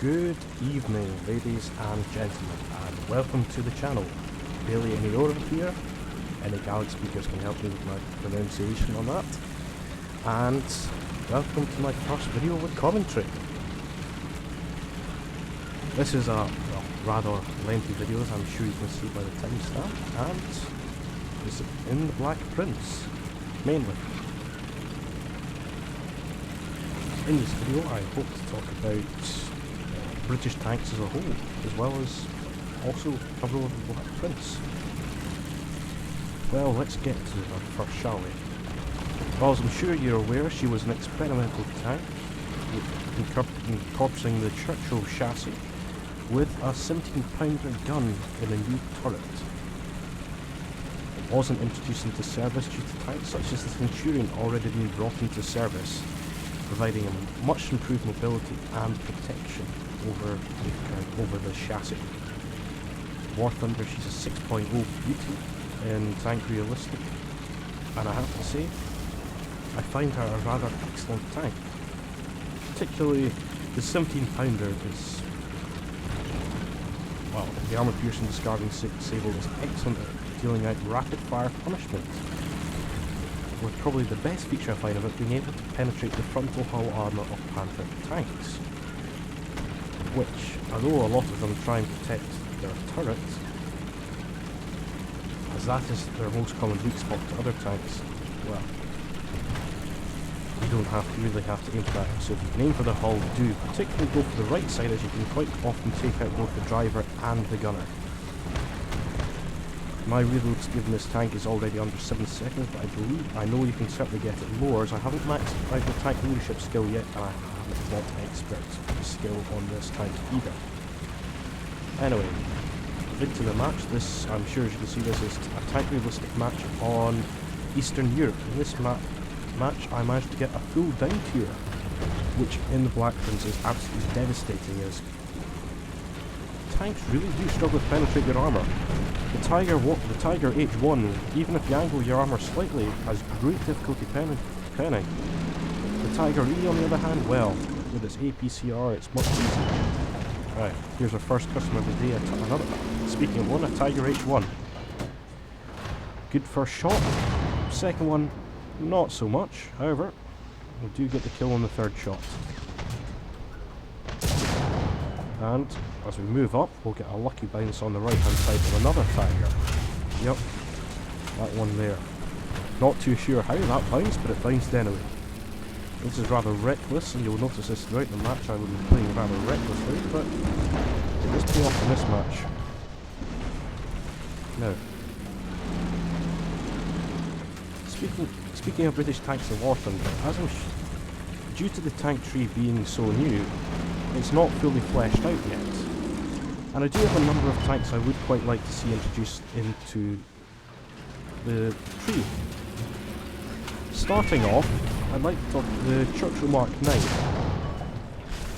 Good evening, ladies and gentlemen, and welcome to the channel. Barely any order here. Any Gaelic speakers can help me with my pronunciation on that. And welcome to my first video with commentary. This is a rather lengthy video, as I'm sure you can see by the timestamp, and it's in the Black Prince, mainly. In this video I hope to talk about British tanks as a whole, as well as also cover over the Black Prince. Well, let's get to her first, shall we? Well, as I'm sure you're aware, she was an experimental tank incorporating the Churchill chassis with a 17-pounder gun in a new turret. It wasn't introduced into service due to tanks such as the Centurion already being brought into service, providing a much improved mobility and protection over the chassis. War Thunder, she's a 6.0 beauty in tank realistic, and I have to say, I find her a rather excellent tank. Particularly the 17-pounder is, well, the armour piercing discarding sable is excellent at dealing out rapid fire punishment, with probably the best feature I find of it being able to penetrate the frontal hull armour of Panther tanks, which, although a lot of them try and protect their turrets, as that is their most common weak spot to other tanks, well, you don't really have to aim for that. So if you can aim for the hull, do particularly go for the right side, as you can quite often take out both the driver and the gunner. My reloads given this tank is already under 7 seconds, but I know you can certainly get it lower, as I haven't maxed out the tank leadership skill yet, and I haven't got expert skill on this tank either. Anyway, into the match. This, I'm sure as you can see, this is a tank realistic match on Eastern Europe. In this match I managed to get a full down tier, which in the Black Prince is absolutely devastating, as tanks really do struggle to penetrate your armour. The Tiger H1, even if you angle your armour slightly, has great difficulty penning. The Tiger E, on the other hand, well, with its APCR, it's much easier. Right, here's our first customer of the day. Speaking of one, a Tiger H1. Good first shot. Second one, not so much. However, we do get the kill on the third shot. And as we move up, we'll get a lucky bounce on the right hand side of another Tiger. Yep, that one there. Not too sure how that bounced, but it bounced anyway. This is rather reckless, and you'll notice this throughout the match. I will be playing rather recklessly, but it does pay off in this match. Now, speaking of British tanks and War Thunder, due to the tank tree being so new, it's not fully fleshed out yet. And I do have a number of tanks I would quite like to see introduced into the tree. Starting off, I'd like to talk about the Churchill Mark 9.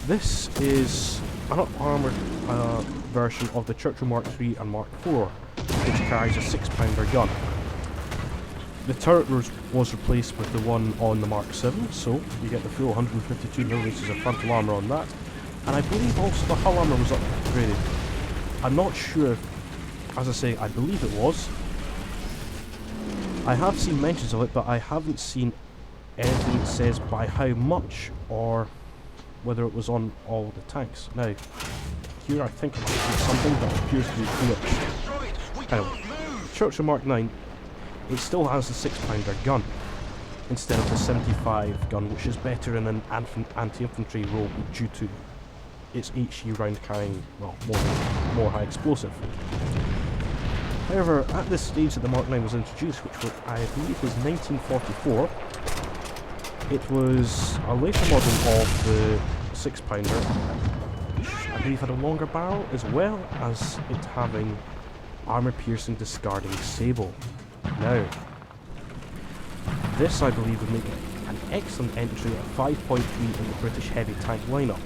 This is an up-armoured version of the Churchill Mark 3 and Mark 4, which carries a 6-pounder gun. The turret was replaced with the one on the Mark 7, so you get the full 152mm of frontal armour on that. And I believe also the hull armour was upgraded. I'm not sure, as I say, I believe it was. I have seen mentions of it, but I haven't seen anything that says by how much or whether it was on all the tanks. Now, here I think I might see something that appears to be glitched. Anyway, Churchill Mark 9, it still has the 6-pounder gun instead of the 75 gun, which is better in an anti-infantry role due to its HE round carrying, well, more high explosive. However, at this stage that the Mark 9 was introduced, which I believe was 1944, it was a later model of the 6-pounder, which I believe had a longer barrel, as well as it having armour-piercing discarding sable. Now, this I believe would make it an excellent entry at 5.3 in the British heavy tank lineup.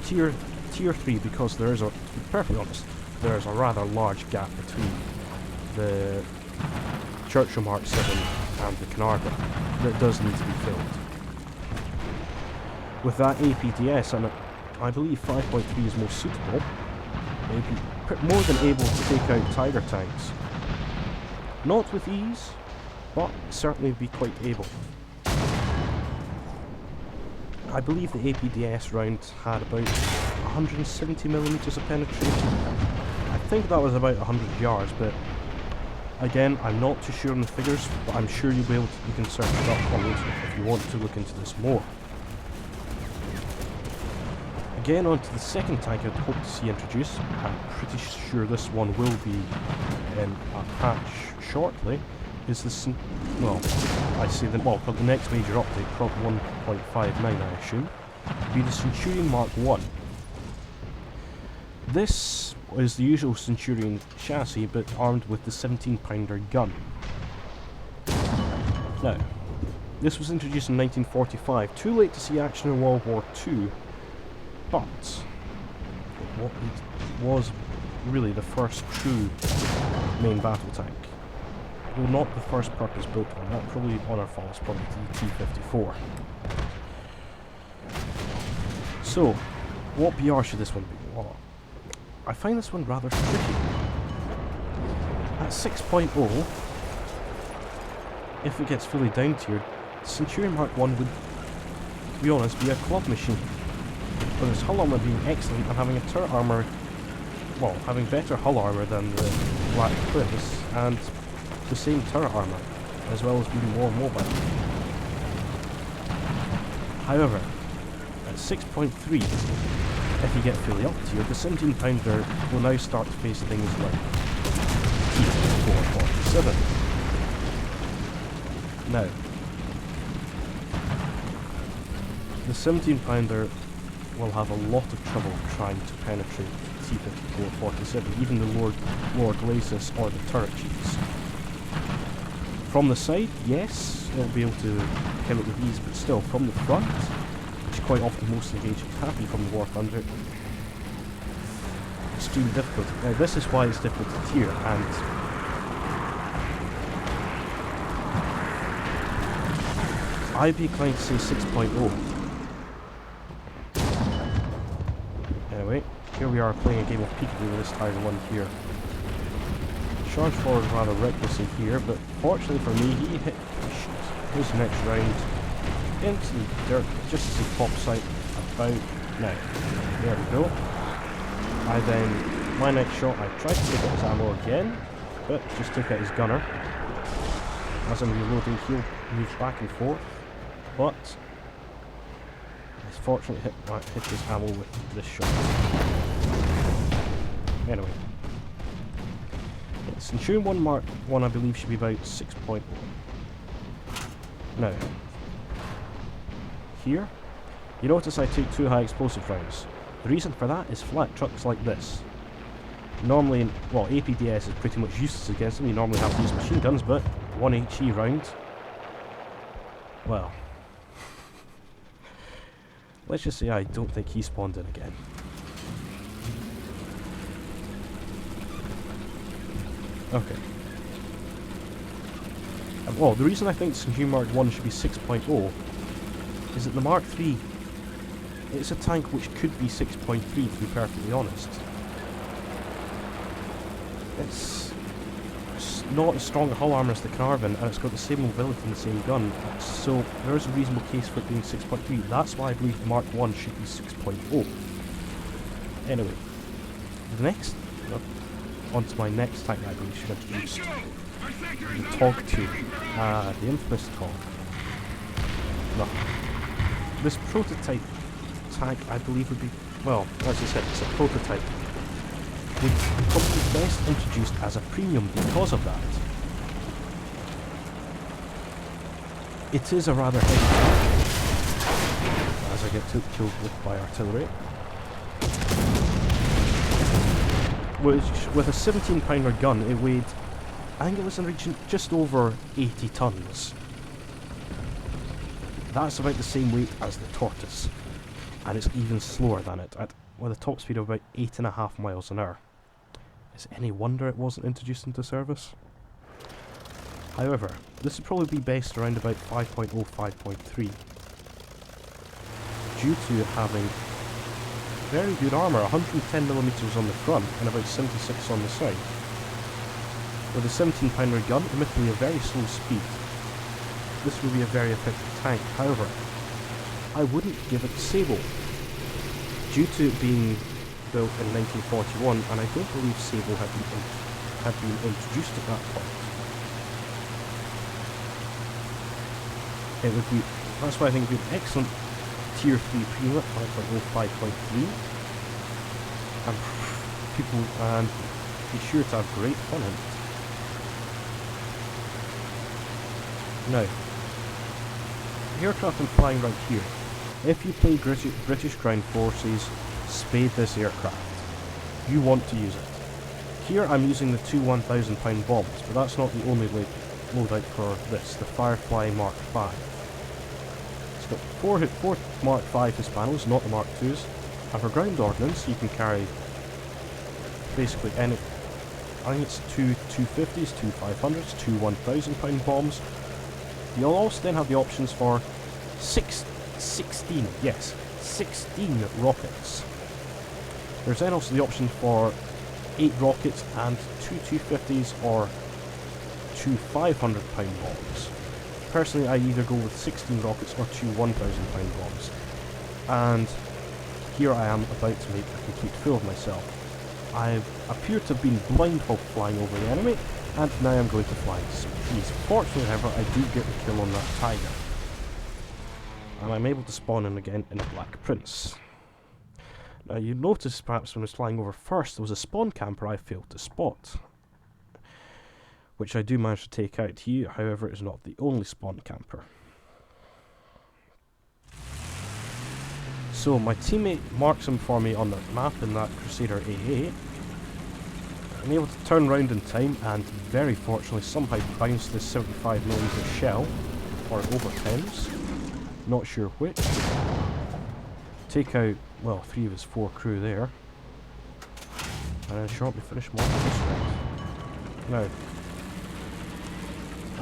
Tier 3, because there is, to be perfectly honest, there is a rather large gap between the Churchill Mark 7 and the Carnarvon that does need to be filled. with that APDS, and I believe 5.3 is more suitable, they'd be more than able to take out Tiger tanks. Not with ease, but certainly be quite able. I believe the APDS round had about 170mm of penetration. I think that was about 100 yards, but again, I'm not too sure on the figures, but I'm sure you can search it up on the internet if you want to look into this more. Again, on to the second tank I'd hope to see introduced. I'm pretty sure this one will be in a patch shortly. Is this, well, I say that, well, for the next major update, Prog 1.59 I assume, be the Centurion Mark 1. This is the usual Centurion chassis, but armed with the 17-pounder gun. Now, this was introduced in 1945, too late to see action in World War II, but it was really the first true main battle tank. Though not the first purpose-built one, that probably on our file is probably the T-54. So, what BR should this one be? Well, I find this one rather tricky. At 6.0, if it gets fully down tiered, the Centurion Mark 1 would, to be honest, be a club machine. With its hull armour being excellent and having a turret armour, well, having better hull armour than the Black Prince, and the same turret armour, as well as being more mobile. However, at 6.3, if you get fully up tiered, the 17-pounder will now start to face things like T-447. Now, the 17-pounder will have a lot of trouble trying to penetrate T-54-47, even the lower glacis or the turret chiefs. From the side, yes, it'll be able to kill it with ease, but still, from the front, which quite often most engagements happen from the War Thunder, extremely difficult. Now, this is why it's difficult to tier, and I'd be inclined to say 6.0. Anyway, here we are playing a game of peekaboo with this Tiger 1 here. Charge forward rather recklessly here, but fortunately for me, he hit his next round into the dirt just as he pops out about now. There we go. My next shot, I tried to take out his ammo again, but just took out his gunner. As I'm reloading, he'll move back and forth, but he's fortunately hit his ammo with this shot. Anyway. Centurion 1 Mark 1 I believe should be about 6.0. Now, here, you notice I take 2 high explosive rounds. The reason for that is flat trucks like this. Normally, well, APDS is pretty much useless against them, you normally have to use machine guns, but 1 HE round, well, let's just say I don't think he spawned in again. Okay. Well, the reason I think Centurion Mark 1 should be 6.0 is that the Mark 3, it's a tank which could be 6.3 to be perfectly honest. It's not as strong a hull armour as the Carvin, and it's got the same mobility and the same gun, so there is a reasonable case for it being 6.3. That's why I believe the Mark 1 should be 6.0. Anyway, the next, on to my next tank I believe should introduce the TOG 2. The infamous TOG. Now, this prototype tank I believe would be, well, as I said, it's a prototype, would be probably best introduced as a premium because of that. It is a rather heavy tank, as I get killed with by artillery. With a 17-pounder gun, it weighed, I think it was in the region just over 80 tons. That's about the same weight as the Tortoise, and it's even slower than it, with a top speed of about 8.5 miles an hour. Is it any wonder it wasn't introduced into service? However, this would probably be based around about 5.0, 5.3. due to having very good armour, 110mm on the front and about 76 on the side. With a 17-pounder gun, admittedly a very slow speed, this will be a very effective tank. However, I wouldn't give it Sable, due to it being built in 1941, and I don't believe Sable had been introduced at that point. It would be, that's why I think it would be an excellent Tier 3 premium, 5.0, 5.3, and people be sure to have great fun in it. Now, the aircraft I'm flying right here, if you play British Ground Forces, spade this aircraft. You want to use it. Here I'm using the two 1,000-pound bombs, but that's not the only loadout for this, the Firefly Mark V. It's got four Mark V Hispanos, not the Mark IIs, and for ground ordnance you can carry basically any, I think it's two 250s, two 500s, two 1,000-pound bombs. You'll also then have the options for 16 rockets. There's then also the option for 8 rockets and two 250s or two 500-pound bombs. Personally, I either go with 16 rockets or two 1,000-pound bombs. And here I am about to make a complete fool of myself. I appear to have been blind while flying over the enemy, and now I'm going to fly some trees. Fortunately, however, I do get the kill on that tiger. And I'm able to spawn in again in Black Prince. Now you noticed perhaps when I was flying over first there was a spawn camper I failed to spot, which I do manage to take out here. However, it is not the only spawn camper. So my teammate marks him for me on the map in that Crusader AA. I'm able to turn round in time and very fortunately somehow bounce this 75mm shell, or over 10s, not sure which. Take out, well, 3 of his 4 crew there, and then shortly finish marking this round. Now,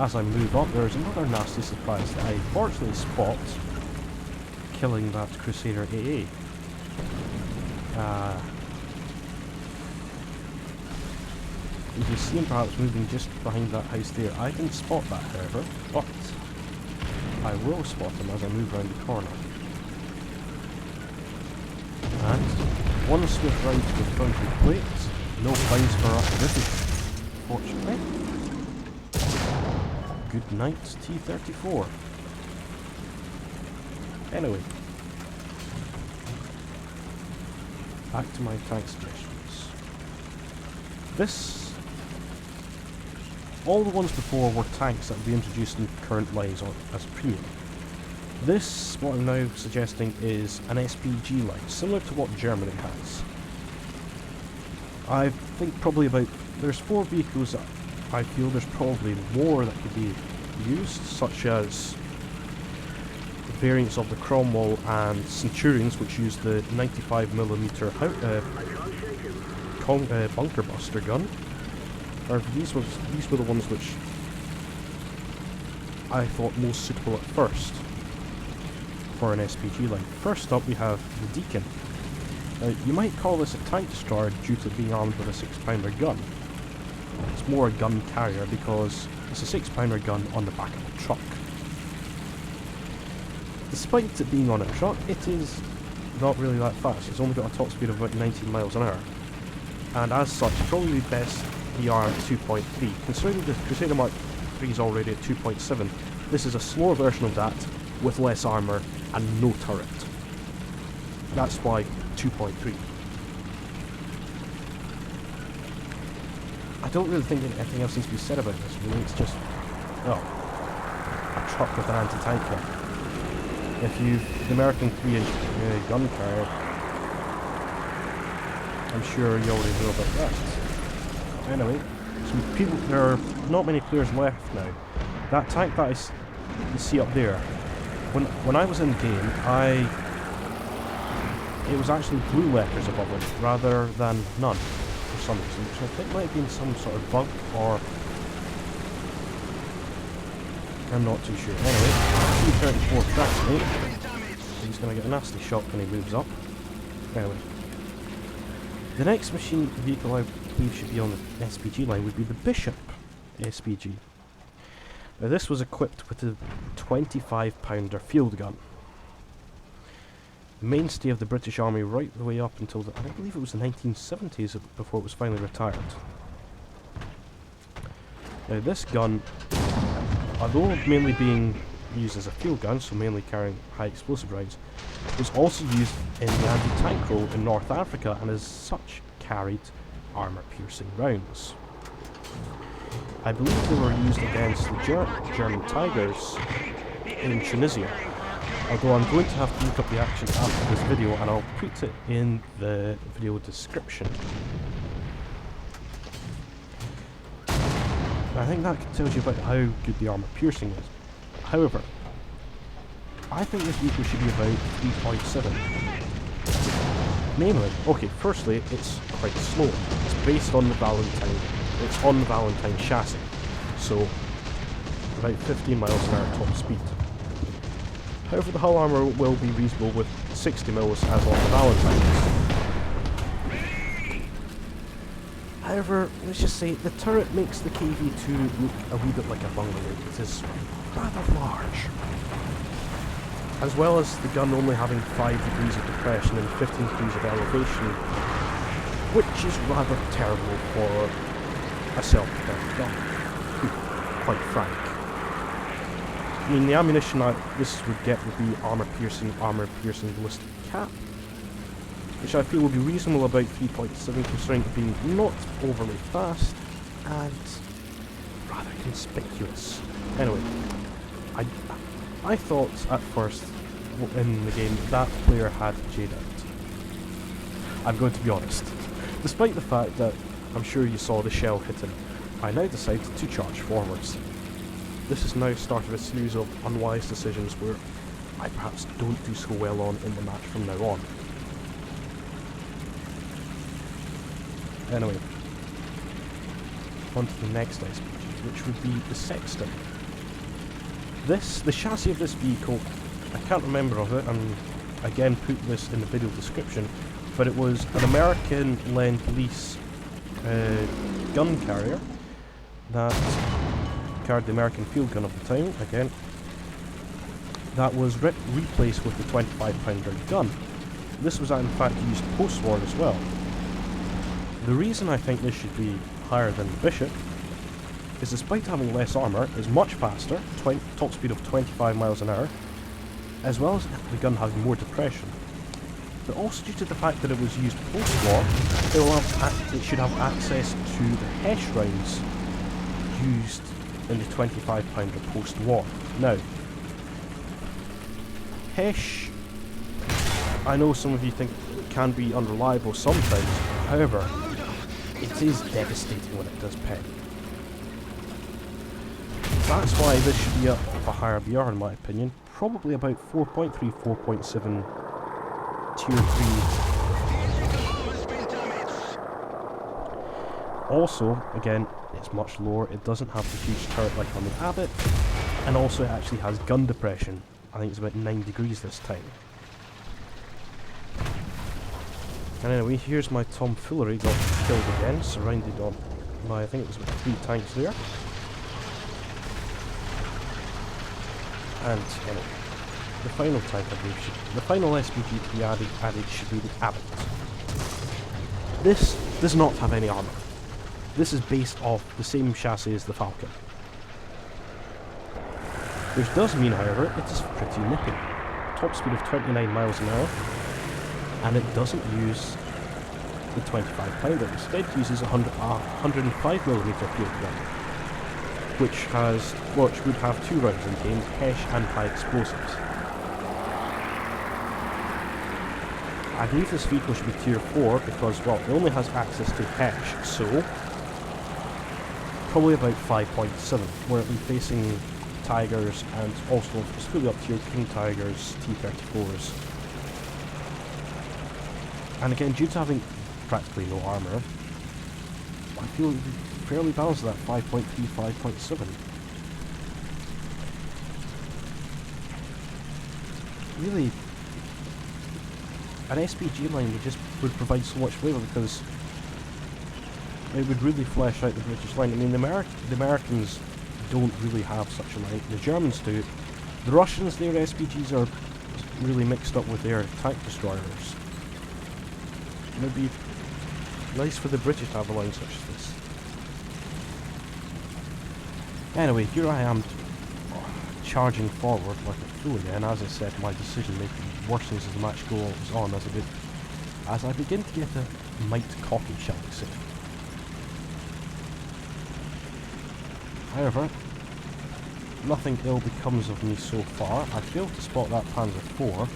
as I move up, there's another nasty surprise that I fortunately spot, killing that Crusader AA. You can see him perhaps moving just behind that house there. I didn't spot that, however, but I will spot him as I move round the corner. And one swift round to the boundary plate. No fines for us British, fortunately. Good night, T-34. Anyway, back to my tank suggestions. All the ones before were tanks that will be introduced in current lines as premium. This, what I'm now suggesting, is an SPG line, similar to what Germany has. I think probably there's 4 vehicles that I feel there's probably more that could be used, such as variants of the Cromwell and Centurions, which use the 95mm bunker buster gun. These were the ones which I thought most suitable at first for an SPG line. First up we have the Deacon. Now, you might call this a tank destroyer due to being armed with a 6-pounder gun. It's more a gun carrier because it's a 6-pounder gun on the back of a truck. Despite it being on a truck, it is not really that fast. It's only got a top speed of about 19 miles an hour. And as such, probably best PR at 2.3. Considering the Crusader Mark III is already at 2.7, this is a slower version of that with less armour and no turret. That's why 2.3. I don't really think anything else needs to be said about this. Really, it's just, well, a truck with an anti-tank gun. If you've the American 3-inch gun carrier, I'm sure you already know about that. Anyway, there are not many players left now. That tank that you see up there, when I was in game, it was actually blue letters above it rather than none for some reason, which I think might have been some sort of bug, or I'm not too sure. Anyway, T-34 tracks me. he's going to get a nasty shock when he moves up. Anyway. The next machine vehicle I believe should be on the SPG line would be the Bishop SPG. Now this was equipped with a 25-pounder field gun. The mainstay of the British Army right the way up until I believe it was the 1970s before it was finally retired. Now this gun, although mainly being used as a field gun, so mainly carrying high explosive rounds, was also used in the anti-tank role in North Africa and as such carried armour-piercing rounds. I believe they were used against the German Tigers in Tunisia, although I'm going to have to look up the action after this video and I'll put it in the video description. I think that tells you about how good the armour piercing is. However, I think this vehicle should be about 3.7. Namely, okay, firstly, it's quite slow. It's based on the Valentine. It's on the Valentine chassis, so about 15 miles an hour top speed. However, the hull armour will be reasonable with 60 mils as on the Valentines. However, let's just say the turret makes the KV-2 look a wee bit like a bungalow. It is rather large. As well as the gun only having 5 degrees of depression and 15 degrees of elevation, which is rather terrible for a self-propelled gun, to be quite frank. I mean, the ammunition this would get would be armour-piercing ballistic cap, which I feel would be reasonable about 3.7 considering it being not overly fast and rather conspicuous. Anyway, I thought at first in the game that player had Jade out. I'm going to be honest. Despite the fact that I'm sure you saw the shell hit him, I now decided to charge forwards. This has now started a series of unwise decisions where I perhaps don't do so well on in the match from now on. Anyway, on to the next SPG, which would be the Sexton. The chassis of this vehicle, I can't remember of it, and again put this in the video description, but it was an American Lend-Lease gun carrier that carried the American field gun of the time, again, that was replaced with the 25-pounder gun. This was in fact used post-war as well. The reason I think this should be higher than the Bishop is despite having less armour, is much faster, top speed of 25 miles an hour, as well as the gun having more depression. But also due to the fact that it was used post-war, it should have access to the Hesh rounds used in the 25-pounder post-war. Now, Hesh, I know some of you think it can be unreliable sometimes, however, it is devastating when it does pen. That's why this should be up a higher BR in my opinion, probably about 4.3, 4.7 tier 3. Also, again, it's much lower, it doesn't have the huge turret like on the Abbott, and also it actually has gun depression. I think it's about 9 degrees this time. And anyway, here's my tomfoolery, got killed again, surrounded on by, I think it was about 3 tanks there. And anyway, the final tank I believe the final SPG to be added should be the Abbott. This does not have any armour. This is based off the same chassis as the Falcon. Which does mean, however, it is pretty nippy. Top speed of 29 miles an hour, and it doesn't use the 25-pounder. Instead it uses a 105mm field gun, which would have 2 rounds contained, Hesh and high explosives. I believe this vehicle should be tier 4 because, well, it only has access to Hesh, so probably about 5.7, where it will be facing Tigers and also it's fully up tier King Tigers, T-34s. And again, due to having practically no armour, I feel it would be fairly balanced at that 5.3, 5.7. Really, an SPG line would provide so much flavour, because it would really flesh out the British line. I mean, the Americans don't really have such a line. The Germans do. The Russians, their SPGs are really mixed up with their tank destroyers. It would be nice for the British to have a line such as this. Anyway, here I am charging forward like a fool again. As I said, my decision making worsens as the match goes on, as I begin to get a mite cocky, shall we say. However, nothing ill becomes of me so far. I failed to spot that Panzer IV.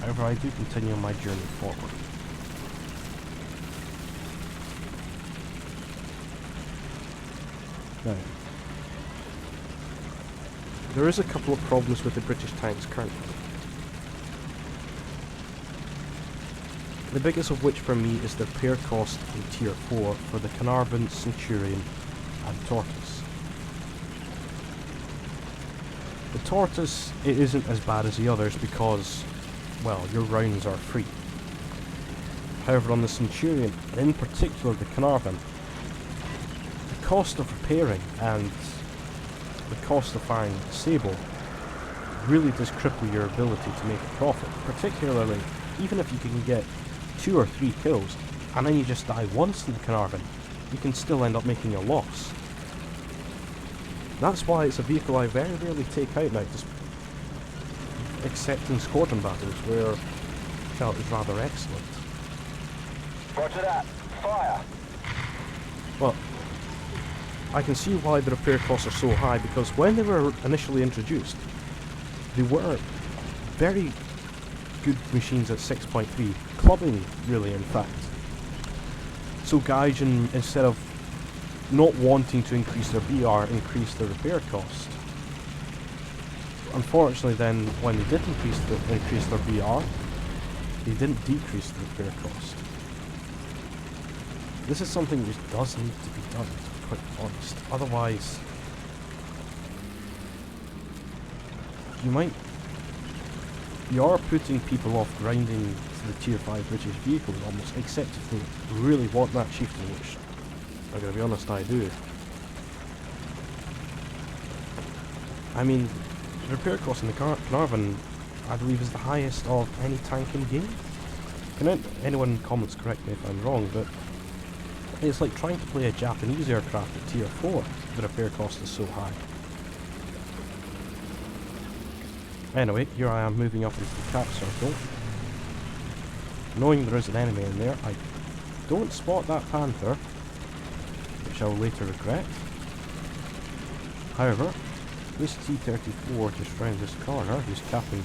However, I do continue on my journey forward. Now, there is a couple of problems with the British tanks currently. The biggest of which for me is the repair cost in Tier 4 for the Carnarvon, Centurion and Tortoise. The Tortoise, it isn't as bad as the others because, well, your rounds are free. However, on the Centurion, and in particular the Carnarvon, the cost of repairing and the cost of firing a Sable really does cripple your ability to make a profit, particularly even if you can get 2 or 3 kills and then you just die once in the Carnarvon, you can still end up making a loss. That's why it's a vehicle I very rarely take out now, just except in squadron battles where I felt it was rather excellent. Roger that. Fire! Well, I can see why the repair costs are so high, because when they were initially introduced, they were very good machines at 6.3, clubbing really in fact. So Gaijin, instead of not wanting to increase their BR, increased their repair cost. Unfortunately then, when they did increase their BR, they didn't decrease the repair cost. This is something which does need to be done, to be quite honest. Otherwise, you are putting people off grinding to the Tier 5 British vehicles almost, except if they really want that chieftain, which, I'm going to be honest, I do. I mean, the repair cost in the Carnarvon, I believe, is the highest of any tank in game. Can anyone in the comments correct me if I'm wrong, but it's like trying to play a Japanese aircraft at Tier 4. The repair cost is so high. Anyway, here I am moving up into the cap circle. Knowing there is an enemy in there, I don't spot that Panther, which I will later regret. However, this T-34 just round this corner, who's capping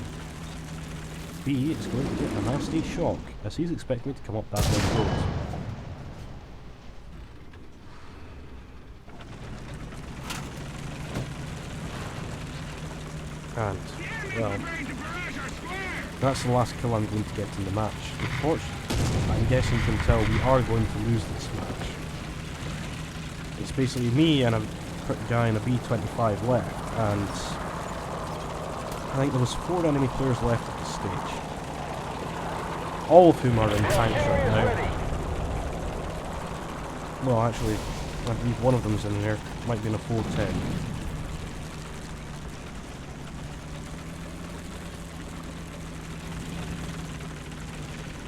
B, is going to get a nasty shock, as he's expecting me to come up that way road. And, well, that's the last kill I'm going to get in the match. Unfortunately, I'm guessing you can tell we are going to lose this match. It's basically me and a guy in a B-25 left, and I think there was 4 enemy players left at this stage. All of whom are in tanks right now. Well, actually, I believe one of them's in there. Might be in a 410.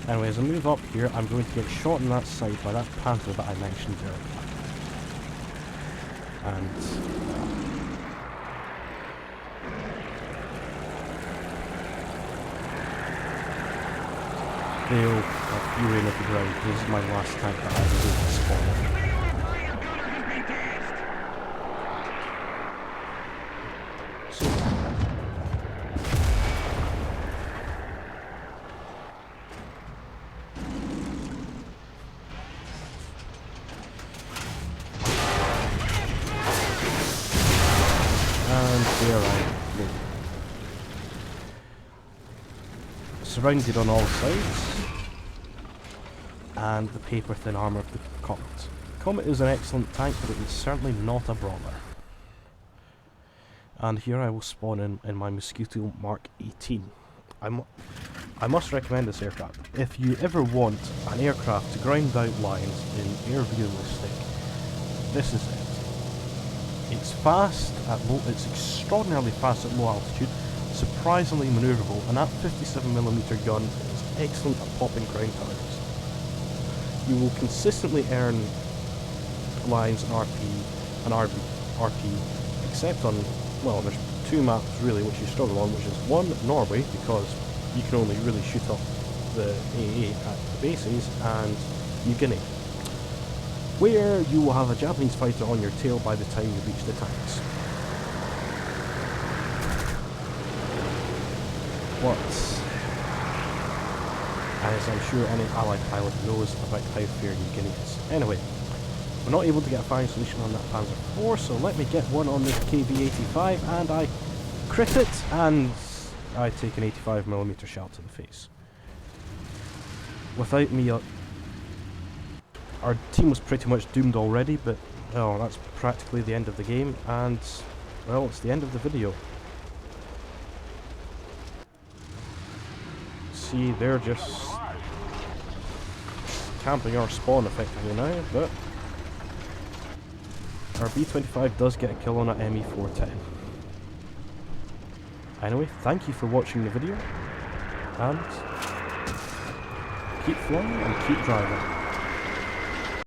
Anyway, as I move up here, I'm going to get shot on that side by that Panther that I mentioned earlier. And they'll have fury into the ground. This is my last tank that I was able to spawn. Surrounded on all sides, and the paper-thin armour of the Comet. The Comet is an excellent tank, but it is certainly not a brawler. And here I will spawn in my Mosquito Mark 18. I must recommend this aircraft. If you ever want an aircraft to grind out lines in air realistic, this is it. It's fast at low. It's extraordinarily fast at low altitude, surprisingly manoeuvrable, and that 57mm gun is excellent at popping ground targets. You will consistently earn lines in RP and RP, except on, well, there's two maps really which you struggle on, which is one, Norway, because you can only really shoot up the AA at the bases, and New Guinea, where you will have a Japanese fighter on your tail by the time you reach the tanks. As I'm sure any Allied pilot knows about how fair New Guinea is. Anyway, we're not able to get a firing solution on that Panzer IV, so let me get one on this KV-85, and I crit it, and I take an 85mm shell to the face. Without me, our team was pretty much doomed already, but oh, that's practically the end of the game, and well, it's the end of the video. See, they're just camping our spawn effectively now, but our B-25 does get a kill on an ME-410. Anyway, thank you for watching the video, and keep flying and keep driving.